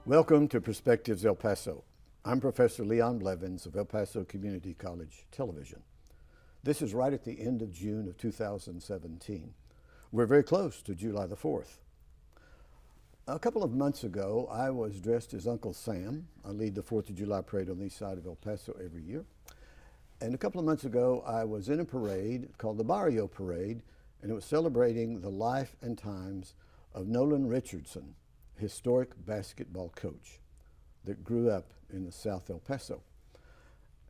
Welcome to Perspectives El Paso. I'm Professor Leon Blevins of El Paso Community College Television. This is right at the end of June of 2017. We're very close to July the 4th. A couple of months ago, I was dressed as Uncle Sam. I lead the 4th of July parade on the east side of El Paso every year. And a couple of months ago, I was in a parade called the Barrio Parade, and it was celebrating the life and times of Nolan Richardson, historic basketball coach that grew up in the South El Paso.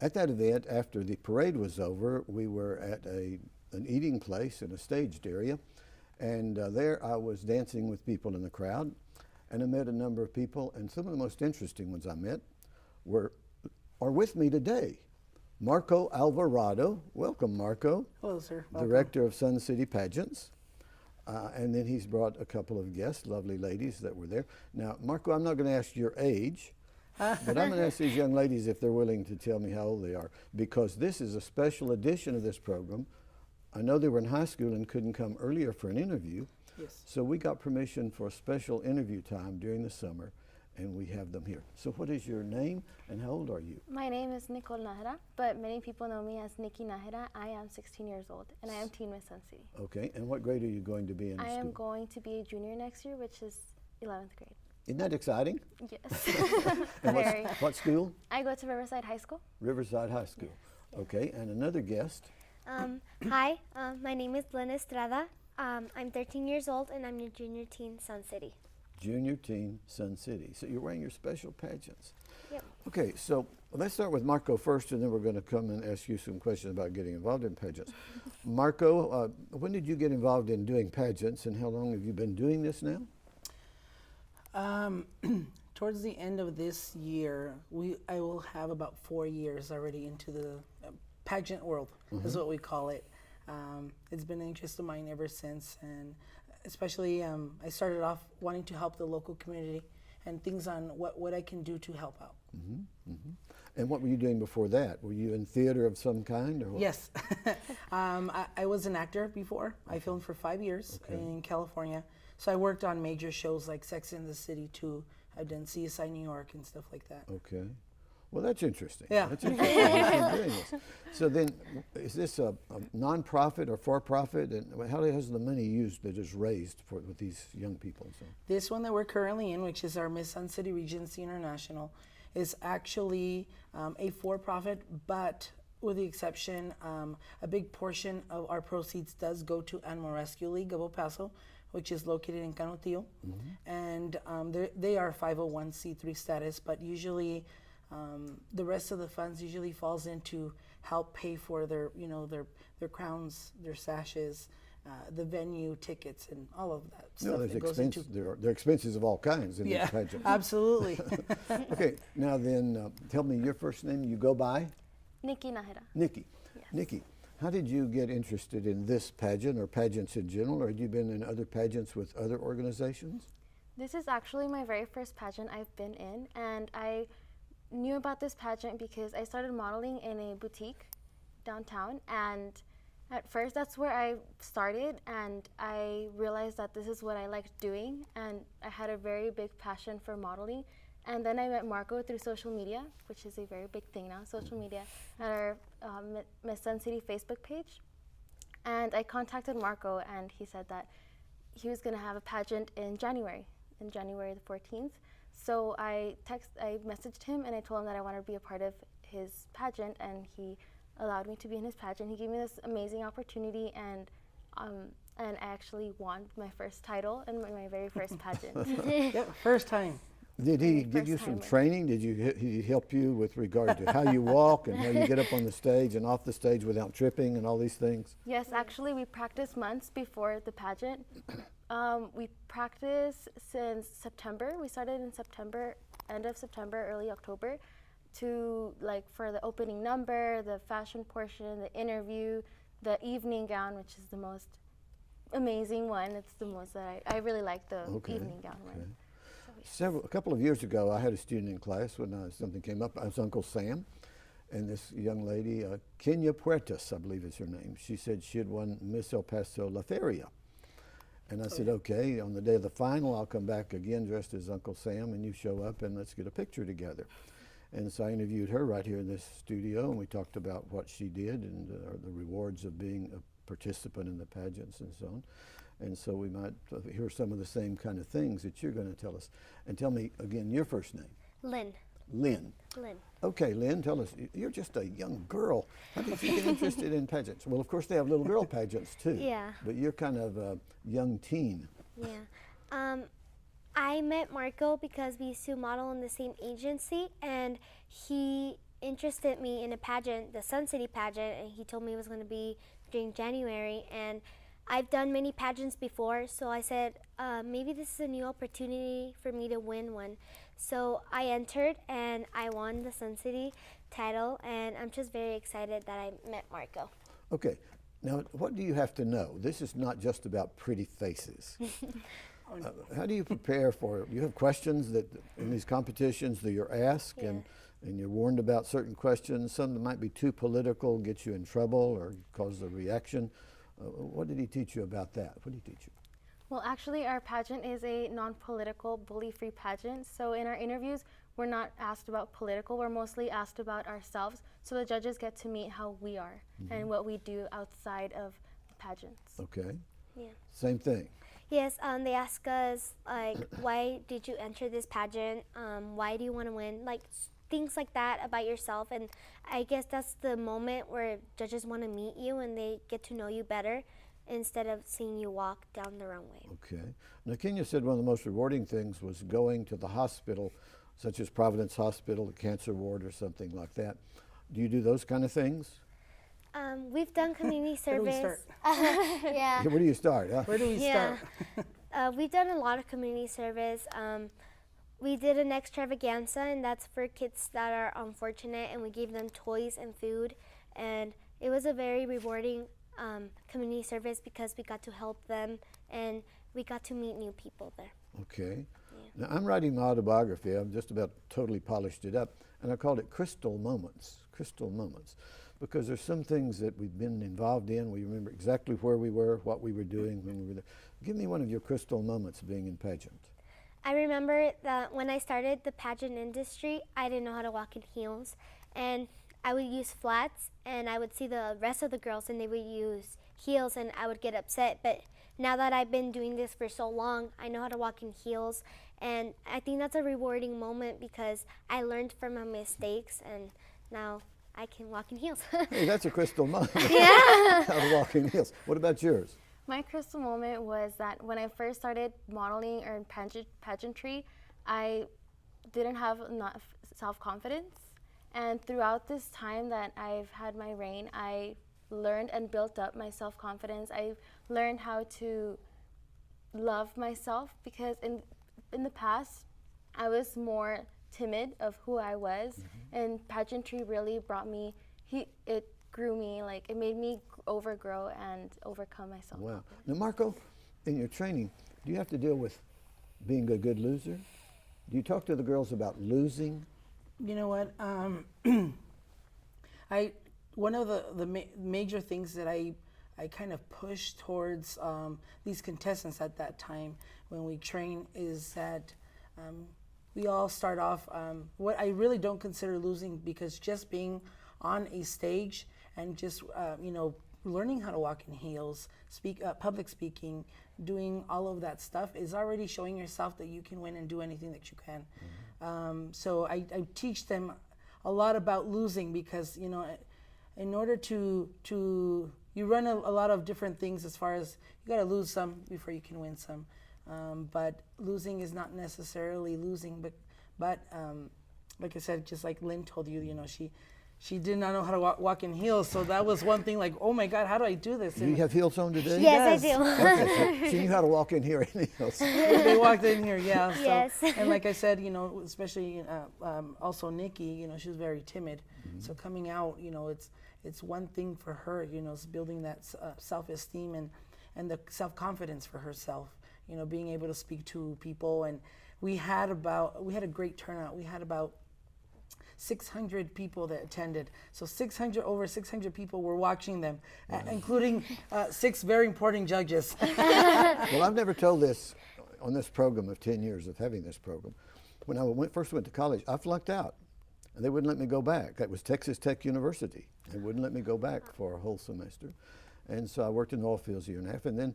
At that event, after the parade was over, we were at an eating place in a staged area, and there I was dancing with people in the crowd, and I met a number of people, and some of the most interesting ones I met are with me today. Marco Alvarado, welcome Marco. Hello sir. Welcome. Director of Sun City Pageants. And then he's brought a couple of guests, lovely ladies that were there. Now, Marco, I'm not going to ask your age, but I'm going to ask these young ladies if they're willing to tell me how old they are, because this is a special edition of this program. I know they were in high school and couldn't come earlier for an interview. Yes. So we got permission for a special interview time during the summer, and we have them here. So what is your name and how old are you? My name is Nikki Najera, but many people know me as Nikki Najera. I am 16 years old, and I am Teen Miss Sun City. Okay, and what grade are you going to be in I school? am going to be a junior next year, which is 11th grade. Isn't that exciting? Yes. And Very. what school? I go to Riverside High School. Riverside High School. Yes. Okay, and another guest. Hi, my name is Lynn Estrada. I'm 13 years old and I'm your junior teen Sun City. Junior Teen Sun City. So you're wearing your special pageants. Yep. Okay, so let's start with Marco first, and then we're going to come and ask you some questions about getting involved in pageants. Marco, when did you get involved in doing pageants, and how long have you been doing this now? Towards the end of this year, I will have about 4 years already into the pageant world, is what we call it. It's been an interest of mine ever since, and especially I started off wanting to help the local community and things on what I can do to help out. And what were you doing before that? Were you in theater of some kind? Or what? Yes. I was an actor before. I filmed for 5 years in California. So I worked on major shows like Sex and the City too. I've done CSI New York and stuff like that. Okay. Well, that's interesting. Yeah. That's interesting that you're doing this. So then, is this a non-profit or for-profit? And how is the money used that is raised with these young people? And so? This one that we're currently in, which is our Miss Sun City Regency International, is actually a for-profit, but with the exception, a big portion of our proceeds does go to Animal Rescue League of El Paso, which is located in Canutillo. And they are 501c3 status, but usually the rest of the funds usually falls into help pay for their crowns, their sashes, the venue tickets, and all of that stuff. There's that goes expenses. There are expenses of all kinds in these pageants. Absolutely. Okay, now then, tell me your first name. You go by? Nikki Najera. Nikki. Yes. Nikki, how did you get interested in this pageant or pageants in general, or had you been in other pageants with other organizations? This is actually my very first pageant I've been in, and I knew about this pageant because I started modeling in a boutique downtown, and at first that's where I started, and I realized that this is what I liked doing, and I had a very big passion for modeling. And then I met Marco through social media, which is a very big thing now, social media, at our Miss Sun City Facebook page. And I contacted Marco, and he said that he was going to have a pageant in January the 14th. So I messaged him, and I told him that I wanted to be a part of his pageant, and he allowed me to be in his pageant. He gave me this amazing opportunity, and I actually won my first title in my very first pageant. Yep, first time. Did he give you some training? Did he help you with regard to how you walk and how you get up on the stage and off the stage without tripping and all these things? Yes, actually we practiced months before the pageant. We practiced since September. We started in September, end of September, early October, for the opening number, the fashion portion, the interview, the evening gown, which is the most amazing one. It's the most that I really like the evening gown one. A couple of years ago, I had a student in class when something came up. I was Uncle Sam, and this young lady, Kenya Puertas, I believe is her name, she said she had won Miss El Paso La Feria. And I said, okay, on the day of the final, I'll come back again dressed as Uncle Sam, and you show up, and let's get a picture together. And so I interviewed her right here in this studio, and we talked about what she did and the rewards of being a participant in the pageants and so on. And so we might hear some of the same kind of things that you're going to tell us. And tell me again your first name. Lynn. Lynn. Lynn. Okay, Lynn, tell us, you're just a young girl. How did you get interested in pageants? Well, of course, they have little girl pageants too. Yeah. But you're kind of a young teen. Yeah. I met Marco because we used to model in the same agency, and he interested me in a pageant, the Sun City pageant, and he told me it was going to be during January. And I've done many pageants before, so I said, maybe this is a new opportunity for me to win one. So I entered, and I won the Sun City title, and I'm just very excited that I met Marco. Okay, now what do you have to know? This is not just about pretty faces. How do you prepare for it? You have questions that in these competitions that you're asked, Yeah. and you're warned about certain questions. Some that might be too political, get you in trouble or cause a reaction. What did he teach you about that? What did he teach you? Well, actually, our pageant is a non-political, bully-free pageant. So in our interviews, we're not asked about political. We're mostly asked about ourselves. So the judges get to meet how we are and what we do outside of the pageants. Okay. Yeah. Same thing. Yes, they ask us, like, why did you enter this pageant? Why do you want to win? Like, things like that about yourself. And I guess that's the moment where judges want to meet you and they get to know you better instead of seeing you walk down the runway. Okay. Now, Kenya said one of the most rewarding things was going to the hospital, such as Providence Hospital, the cancer ward, or something like that. Do you do those kind of things? We've done community Where do we service. start? Yeah. Where do you start? Huh? Where do we Yeah. start? We've done a lot of community service. We did an extravaganza, and that's for kids that are unfortunate, and we gave them toys and food. And it was a very rewarding community service because we got to help them, and we got to meet new people there. Okay. Now, I'm writing my autobiography. I've just about totally polished it up, and I called it Crystal Moments. Crystal Moments. Because there's some things that we've been involved in. We remember exactly where we were, what we were doing when we were there. Give me one of your crystal moments being in pageant. I remember that when I started the pageant industry, I didn't know how to walk in heels. And I would use flats, and I would see the rest of the girls, and they would use heels, and I would get upset. But now that I've been doing this for so long, I know how to walk in heels. And I think that's a rewarding moment because I learned from my mistakes, and now I can walk in heels. Hey, that's a crystal moment. Yeah. How to walk in heels. What about yours? My crystal moment was that when I first started modeling or in pageantry, I didn't have enough self-confidence. And throughout this time that I've had my reign, I learned and built up my self-confidence. I learned how to love myself because in the past, I was more timid of who I was, and pageantry really brought me, it grew me, like it made me overgrow and overcome myself. Wow. Now, Marco, in your training, do you have to deal with being a good loser? Do you talk to the girls about losing? You know what? One of the major things that I kind of pushed towards these contestants at that time when we train is that we all start off, what I really don't consider losing, because just being on a stage and just, learning how to walk in heels, public speaking, doing all of that stuff is already showing yourself that you can win and do anything that you can. So I teach them a lot about losing because, in order to you run a lot of different things as far as you got to lose some before you can win some. But losing is not necessarily losing, but like I said, just like Lynn told you, she did not know how to walk in heels, so that was one thing. Like, oh my God, how do I do this? Do you have heels on today? Yes, Yes. I do. Okay, so she knew how to walk in here in heels. They walked in here, yeah. So, Yes. And like I said, especially also Nikki, she was very timid. So coming out, it's one thing for her, it's building that self-esteem and the self-confidence for herself. Being able to speak to people, and we had a great turnout. We had about 600 people that attended. So over 600 people were watching them, including 6 very important judges. Well, I've never told this on this program of 10 years of having this program. When I first went to college, I flunked out. And they wouldn't let me go back. That was Texas Tech University. They wouldn't let me go back for a whole semester. And so I worked in the oil fields a year and a half. And then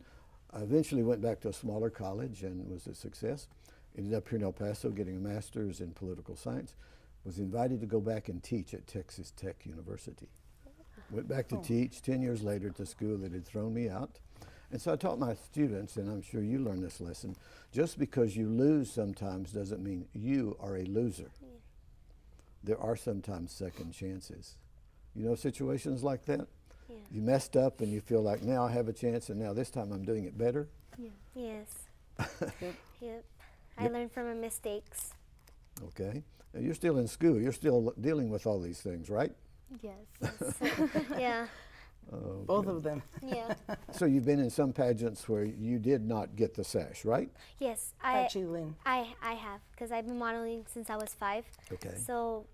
I eventually went back to a smaller college and was a success. Ended up here in El Paso getting a master's in political science. Was invited to go back and teach at Texas Tech University. Went back to teach 10 years later at the school that had thrown me out. And so I taught my students, and I'm sure you learned this lesson, just because you lose sometimes doesn't mean you are a loser. There are sometimes second chances. You know situations like that? Yeah. You messed up and you feel like now I have a chance and now this time I'm doing it better. Yeah. Yes. Yep. Yep. I learned from my mistakes. Okay. Now you're still in school. You're still dealing with all these things, right? Yes. Yeah. Both of them. Yeah. So you've been in some pageants where you did not get the sash, right? Yes. Actually, Lynn. I have, because I've been modeling since I was 5. Okay. So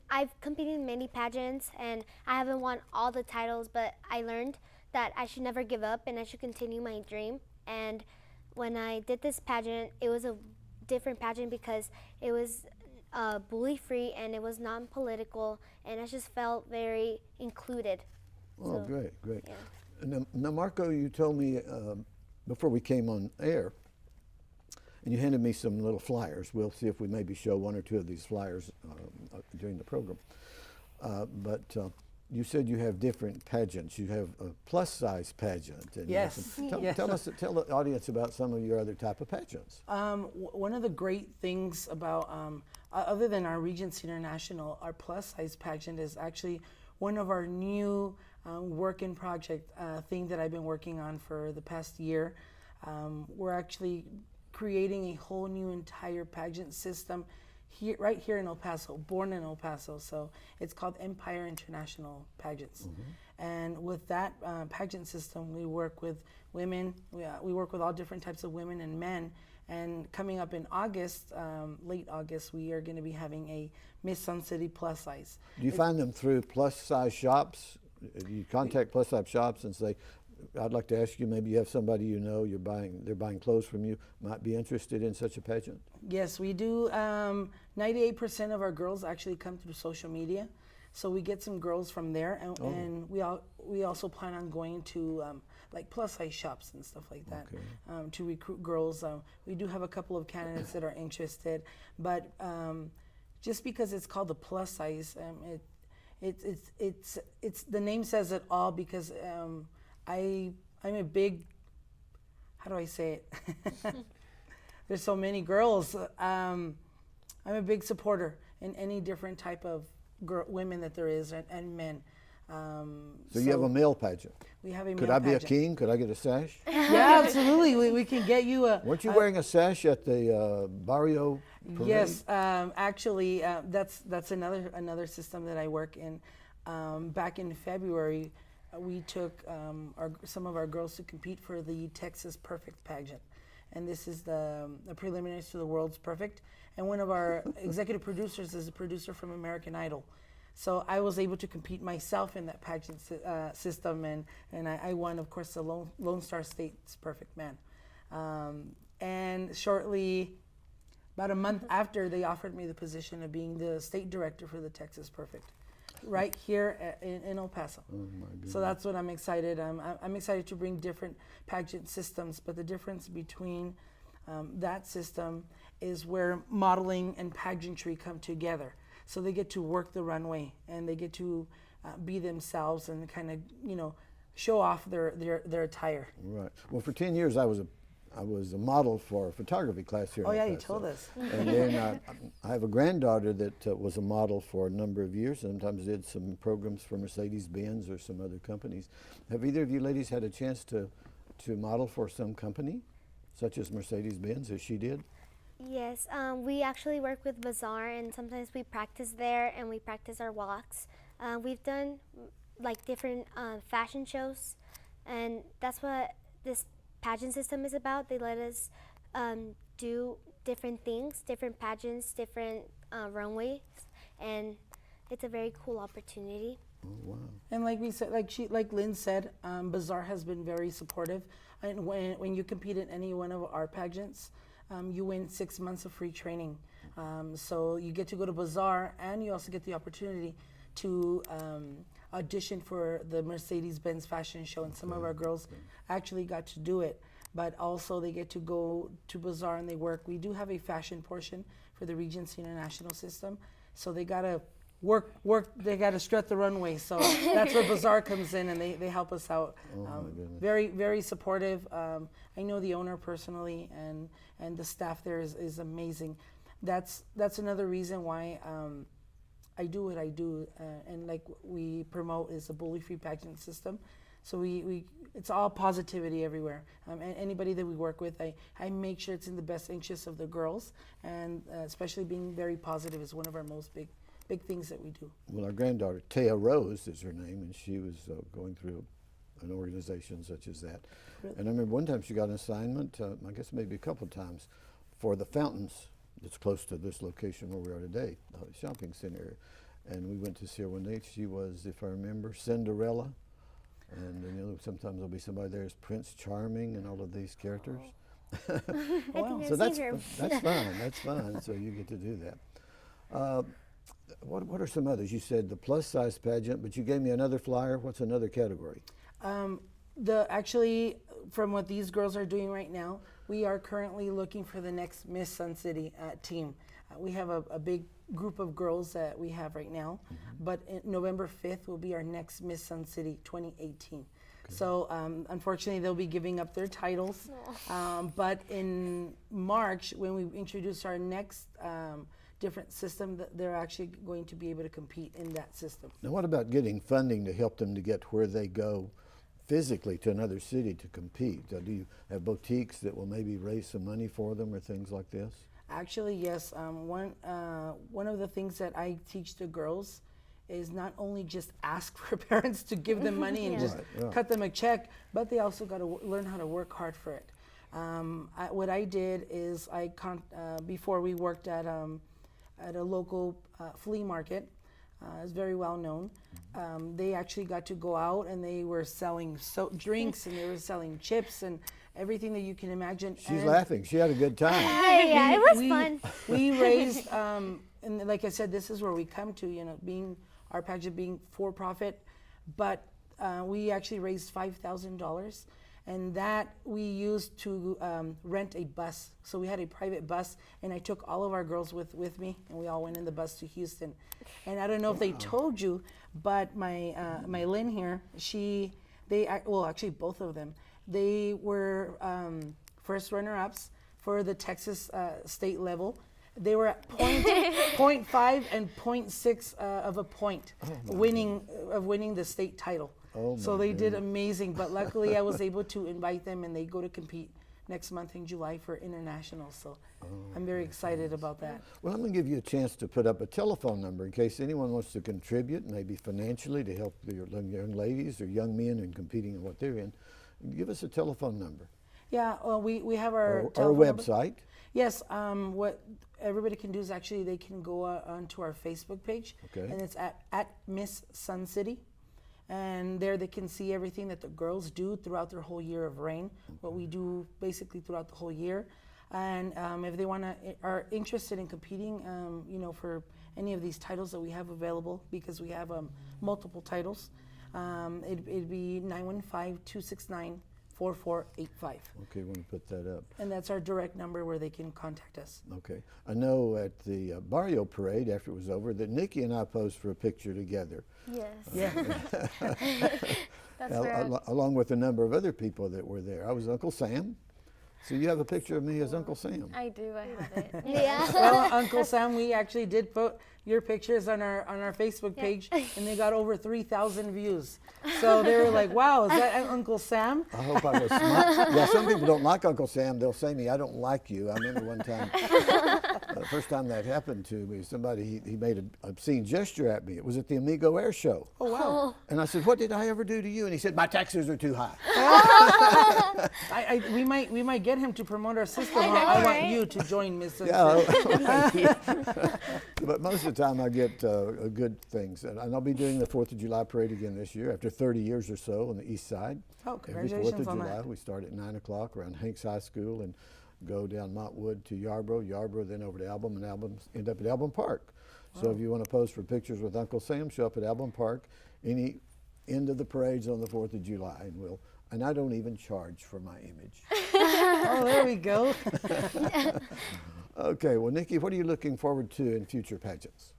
I've competed in many pageants, and I haven't won all the titles, but I learned that I should never give up and I should continue my dream. And when I did this pageant, it was a different pageant because it was bully-free and it was non-political, and I just felt very included. Oh, So, great, great. yeah. Now, Marco, you told me before we came on air, and you handed me some little flyers. We'll see if we maybe show one or two of these flyers during the program. But you said you have different pageants. You have a plus-size pageant. And Yes. Yes. Tell the audience about some of your other type of pageants. One of the great things about, other than our Regency International, our plus-size pageant is actually one of our new work in project thing that I've been working on for the past year. We're actually creating a whole new entire pageant system here, right here in El Paso, born in El Paso. So it's called Empire International Pageants. And with that pageant system, we work with women, we work with all different types of women and men. And coming up in August, late August, we are going to be having a Miss Sun City plus size. Do you find them through plus-size shops? Do you contact plus-size shops and say, I'd like to ask you, maybe you have somebody you know, they're buying clothes from you, might be interested in such a pageant? Yes, we do. 98% of our girls actually come through social media. So we get some girls from there, and we also plan on going to like plus size shops and stuff like that to recruit girls. We do have a couple of candidates that are interested, but just because it's called the plus size, it's the name says it all, because I'm a big, how do I say it? There's so many girls. I'm a big supporter in any different type of women that there is, and men. So you have a male pageant. We have a Could male I be a pageant. king? Could I get a sash? Yeah, absolutely. We can get you a. Weren't you wearing a sash at the Barrio Parade? Yes, actually, that's another system that I work in. Back in February, we took some of our girls to compete for the Texas Perfect pageant, and this is the preliminaries to the World's Perfect. And one of our executive producers is a producer from American Idol. So I was able to compete myself in that pageant system, and I won, of course, the Lone Star State's Perfect Man. And shortly, about a month after, they offered me the position of being the state director for the Texas Perfect, right here in El Paso. Oh my goodness. So that's what I'm excited. I'm excited to bring different pageant systems, but the difference between that system is where modeling and pageantry come together. So they get to work the runway, and they get to be themselves and kind of, show off their attire. Right. Well, for 10 years I was a model for a photography class here. Oh in yeah, El you Paso. told us. And then I have a granddaughter that was a model for a number of years. Sometimes did some programs for Mercedes-Benz or some other companies. Have either of you ladies had a chance to model for some company, such as Mercedes-Benz, as she did? Yes, we actually work with Bazaar, and sometimes we practice there and we practice our walks. We've done like different fashion shows, and that's what this pageant system is about. They let us do different things, different pageants, different runways, and it's a very cool opportunity. Oh, wow. And like we said, like Lynn said, Bazaar has been very supportive. And when you compete in any one of our pageants, you win 6 months of free training. So you get to go to Bazaar, and you also get the opportunity to audition for the Mercedes-Benz fashion show. And some of our girls actually got to do it. But also they get to go to Bazaar and they work. We do have a fashion portion for the Regency International system. So they got to work, they got to strut the runway. So that's where Bazaar comes in, and they help us out. Oh, my goodness. Very, very supportive. I know the owner personally, and the staff there is amazing. That's another reason why I do what I do, and like we promote is a bully-free pageant system. So we it's all positivity everywhere. And anybody that we work with, I make sure it's in the best interest of the girls, and especially being very positive is one of our most big things that we do. Well, our granddaughter, Taya Rose is her name, and she was going through an organization such as that. Really? And I remember one time she got an assignment, I guess maybe a couple of times, for the fountains that's close to this location where we are today, the shopping center area. And we went to see her one day. She was, if I remember, Cinderella. And you know, sometimes there'll be somebody there as Prince Charming and all of these characters. Wow. So that's fun. That's fun. So you get to do that. What are some others? You said the plus size pageant, but you gave me another flyer. What's another category? Actually, from what these girls are doing right now, we are currently looking for the next Miss Sun City team. We have a big group of girls that we have right now, but November 5th will be our next Miss Sun City 2018. Okay. So unfortunately, they'll be giving up their titles. But in March, when we introduce our next different system, that they're actually going to be able to compete in that system. Now, what about getting funding to help them to get where they go physically to another city to compete? Do you have boutiques that will maybe raise some money for them or things like this? Actually, yes. One of the things that I teach the girls is not only just ask for parents to give them money and just cut them a check, but they also got to learn how to work hard for it. What I did is before we worked at a local flea market. It's very well known. They actually got to go out and they were selling drinks and they were selling chips and everything that you can imagine. She's laughing. She had a good time. Yeah, it was fun. We raised, and like I said, this is where we come to, you know, being our pageant being for profit, but we actually raised $5,000. And that we used to rent a bus. So we had a private bus, and I took all of our girls with me, and we all went in the bus to Houston. And I don't know if they told you, but my Lynn here, actually both of them, they were first runner-ups for the Texas state level. They were at 0.5 and 0.6 of a point winning the state title. So they did amazing, but luckily I was able to invite them, and they go to compete next month in July for international. So I'm very excited about that. Well, I'm going to give you a chance to put up a telephone number in case anyone wants to contribute, maybe financially, to help the young ladies or young men in competing in what they're in. Give us a telephone number. Yeah, well, we have our website. Number. Yes, what everybody can do is actually they can go onto our Facebook page, and it's at Miss Sun City. And there they can see everything that the girls do throughout their whole year of reign, what we do basically throughout the whole year. And if they are interested in competing, you know, for any of these titles that we have available, because we have multiple titles, it'd be 915-269-4485. Okay, we're going to put that up. And that's our direct number where they can contact us. Okay. I know at the Barrio Parade, after it was over, that Nikki and I posed for a picture together. Yes. Yeah. That's where along with a number of other people that were there. I was Uncle Sam. So you have a picture of me as Uncle Sam. I do. I have it. Yeah. Well, Uncle Sam, we actually did put your pictures on our Facebook page, and they got over 3,000 views. So they were like, "Wow, is that Uncle Sam?" I hope I was smart. Yeah, some people don't like Uncle Sam. They'll say to me, "I don't like you." I remember one time, the first time that happened to me, somebody he made an obscene gesture at me. It was at the Amigo Air Show. Oh wow! And I said, "What did I ever do to you?" And he said, "My taxes are too high." We might get him to promote our system. I want you to join Miss. Yeah. But most of the time I get good things. And I'll be doing the 4th of July parade again this year after 30 years or so on the east side. Oh, Every 4th congratulations of on July, that. we start at 9 o'clock around Hanks High School and go down Montwood to Yarborough, then over to Album, and end up at Album Park. So if you want to pose for pictures with Uncle Sam, show up at Album Park any end of the parades on the 4th of July, and I don't even charge for my image. Oh, there we go. Okay, well, Nikki, what are you looking forward to in future pageants?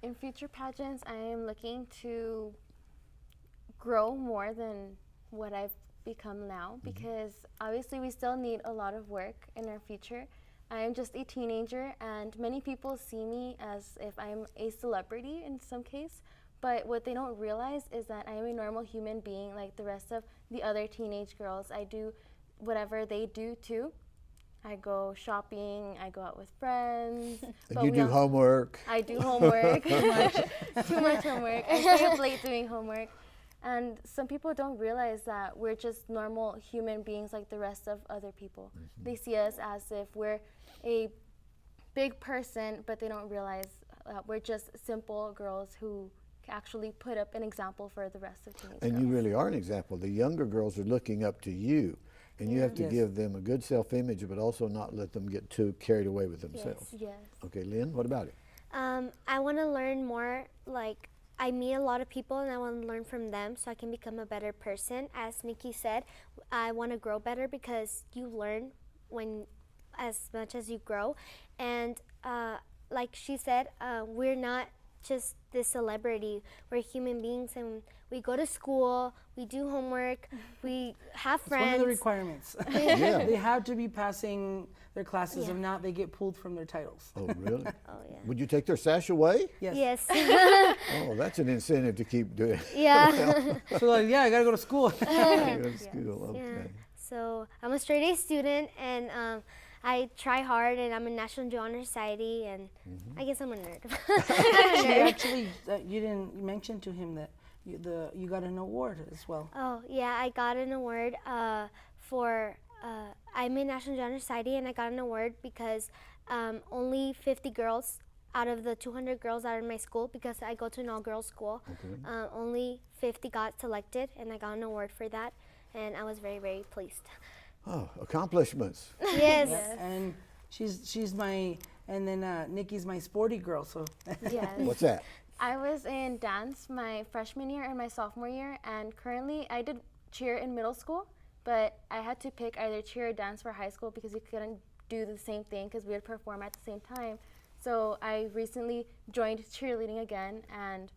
In future pageants, I am looking to grow more than what I've become now, because obviously we still need a lot of work in our future. I am just a teenager, and many people see me as if I'm a celebrity in some case, but what they don't realize is that I am a normal human being like the rest of the other teenage girls. I do whatever they do too. I go shopping, I go out with friends. And you do homework. I do homework, too much homework. I stay up late doing homework. And some people don't realize that we're just normal human beings like the rest of other people. They see us as if we're a big person, but they don't realize we're just simple girls who actually put up an example for the rest of teenage girls. And you really are an example. The younger girls are looking up to you, and you have to give them a good self-image, but also not let them get too carried away with themselves. Yes. Okay, Lynn, what about it? I want to learn more. Like, I meet a lot of people and I want to learn from them so I can become a better person. As Nikki said, I want to grow better because you learn as much as you grow. And like she said, we're not just this celebrity. We're human beings, and we go to school, we do homework, we have friends. One of the requirements. Yeah. They have to be passing their classes. If not, they get pulled from their titles. Oh, really? Oh, yeah. Would you take their sash away? Yes. Yes. Oh, that's an incentive to keep doing it. Yeah. So like, yeah, I gotta go to school. Go to school, okay. Yeah. So I'm a straight A student, and I try hard, and I'm in National Honor Honor Society, and I guess I'm a nerd. She actually, you didn't mention to him that you got an award as well. Oh, yeah, I got an award for, I'm in National Honor Society, and I got an award because only 50 girls out of the 200 girls that are in my school, because I go to an all-girls school, only 50 got selected, and I got an award for that, and I was very, very pleased. Oh, accomplishments. Yes. And she's my, and then Nikki's my sporty girl. So Yes. What's that? I was in dance my freshman year and my sophomore year, and currently I did cheer in middle school, but I had to pick either cheer or dance for high school because we couldn't do the same thing because we would perform at the same time. So I recently joined cheerleading again, and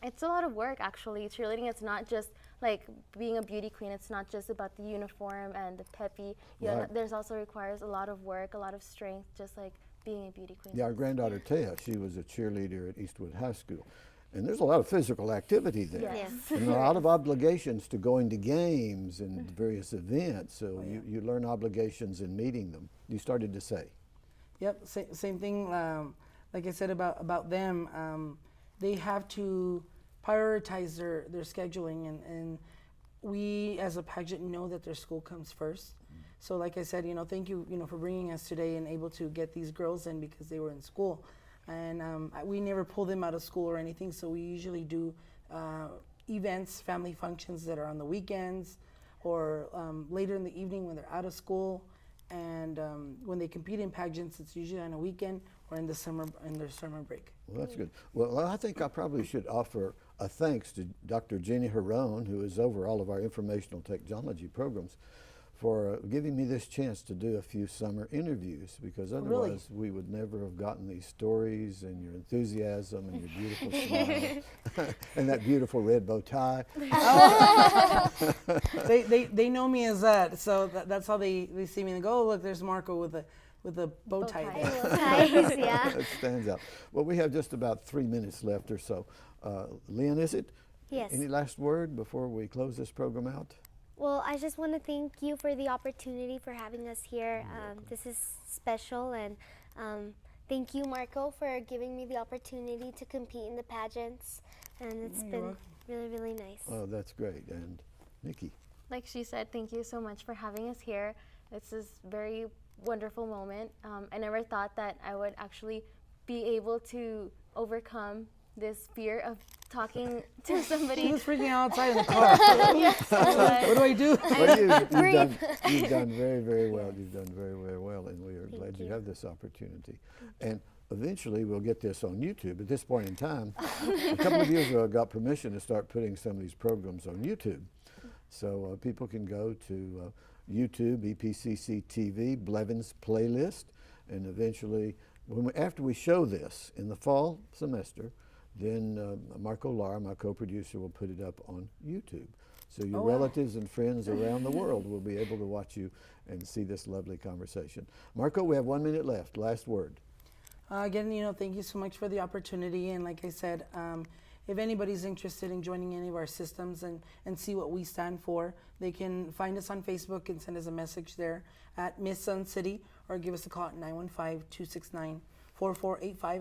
it's a lot of work actually. Cheerleading, it's not just like being a beauty queen. It's not just about the uniform and the peppy. Right. There's also requires a lot of work, a lot of strength, just like being a beauty queen. Yeah, our granddaughter Taya, she was a cheerleader at Eastwood High School. And there's a lot of physical activity there. Yes. And a lot of obligations to going to games and various events. So you learn obligations in meeting them. You started to say. Yep, same thing. Like I said about them, they have to prioritize their scheduling, and we as a pageant know that their school comes first. So like I said, thank you, for bringing us today and able to get these girls in because they were in school. And we never pull them out of school or anything, so we usually do events, family functions that are on the weekends or later in the evening when they're out of school. And when they compete in pageants, it's usually on a weekend or in their summer break. Well, that's good. Well, I think I probably should offer a thanks to Dr. Jenny Herone, who is over all of our informational technology programs, for giving me this chance to do a few summer interviews, because otherwise we would never have gotten these stories and your enthusiasm and your beautiful smile and that beautiful red bow tie. They know me as that, so that's how they see me and go, oh, look, there's Marco with a bow tie. Nice, yeah. It stands out. Well, we have just about 3 minutes left or so. Lynn, is it? Yes. Any last word before we close this program out? Well, I just want to thank you for the opportunity for having us here. This is special, and thank you, Marco, for giving me the opportunity to compete in the pageants. And it's been really, really nice. Oh, that's great. And Nikki? Like she said, thank you so much for having us here. This is a very wonderful moment. I never thought that I would actually be able to overcome this fear of talking to somebody. She was freaking out outside in the car. What do I do? Well, you've done very, very well. You've done very, very well, and we are glad you have this opportunity. And eventually we'll get this on YouTube. At this point in time, a couple of years ago I got permission to start putting some of these programs on YouTube. So people can go to YouTube, EPCC TV, Blevins playlist, and eventually, after we show this in the fall semester, then Marco Lara, my co-producer, will put it up on YouTube. So your relatives and friends around the world will be able to watch you and see this lovely conversation. Marco, we have 1 minute left. Last word. Again, thank you so much for the opportunity. And like I said, if anybody's interested in joining any of our systems and see what we stand for, they can find us on Facebook and send us a message there at Miss Sun City, or give us a call at 915-269-4485.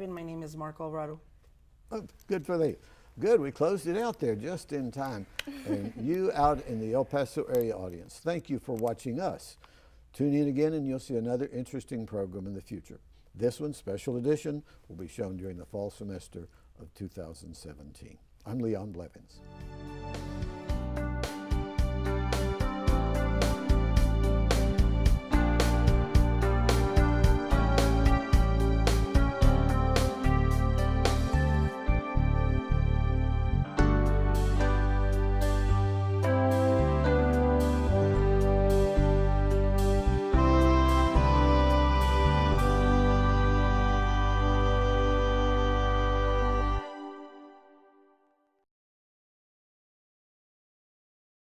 And my name is Marco Alvarado. Oh, good for you. Good, we closed it out there just in time. And you out in the El Paso area audience, thank you for watching us. Tune in again and you'll see another interesting program in the future. This one, special edition, will be shown during the fall semester of 2017. I'm Leon Blevins.